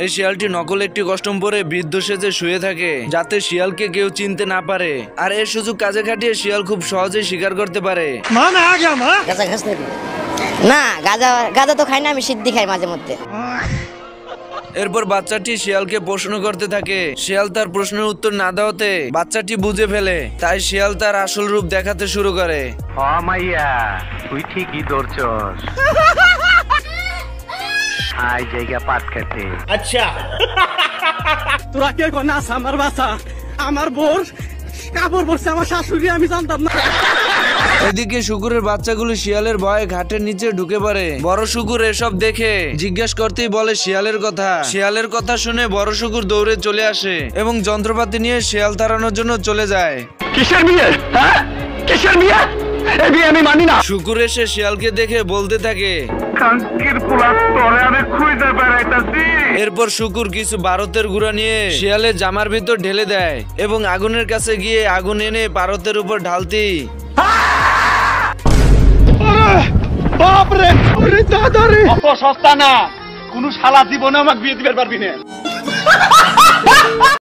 এই শিয়ালটি নকল একটি কস্টিউম পরে বৃদ্ধ সেজে শুয়ে থাকে, যাতে শিয়ালকে কেউ চিনতে না পারে। আর এর সুযোগ কাজে খাটিয়ে শিয়াল খুব সহজেই শিকার করতে পারে। গাঁজা খাস নাকি? না, গাঁজা তো খাই না, আমি সিদ্ধি খাই মাঝে মধ্যে। এরপর বাচ্চাটি শিয়ালকে প্রশ্ন করতে থাকে। শিয়াল তার প্রশ্নের উত্তর না দেওয়াতে বাচ্চাটি বুঝে ফেলে, তাই শিয়াল তার আসল রূপ দেখাতে শুরু করে। মাইয়া, তুই ঠিকই ধরছস। আই জায়গা পাট কাটে। আচ্ছা, তোরা কে কোনাস আমার বাসা? আমার বোর কাপড় পরছে আমার শাশুড়ি, আমি জানতাম না। এদিকে শুকুরের বাচ্চাগুলো শিয়ালের ভয়ে ঘাটের নিচে ঢুকে পড়ে। বড় শুকুর এসব দেখে জিজ্ঞেস করতেই বলে শিয়ালের কথা। শিয়ালের কথা শুনে বড় শুকুর দৌড়ে চলে আসে এবং যন্ত্রপাতি নিয়ে শিয়াল তাড়ানোর জন্য চলে যায়। কিসের বিয়ে? হ্যাঁ, কিসের বিয়ে? এই বিয়ে আমি মানি না। শুকুর এসে শিয়ালকে দেখে বলতে থাকে, কাঙ্কির পোলা তোরে আমি খুঁজে বেড়াইতাছি। এরপর শুকুর কিছু ভারতের গুঁড়া নিয়ে শিয়ালের জামার ভিতর ঢেলে দেয় এবং আগুনের কাছে গিয়ে আগুন এনে ভারতের উপর ঢালতেই বাপরে, ওরে দাদা রে, অত সস্তা না। কোন শালা জীবনে আমাকে বিয়ে দিতে পারবি না।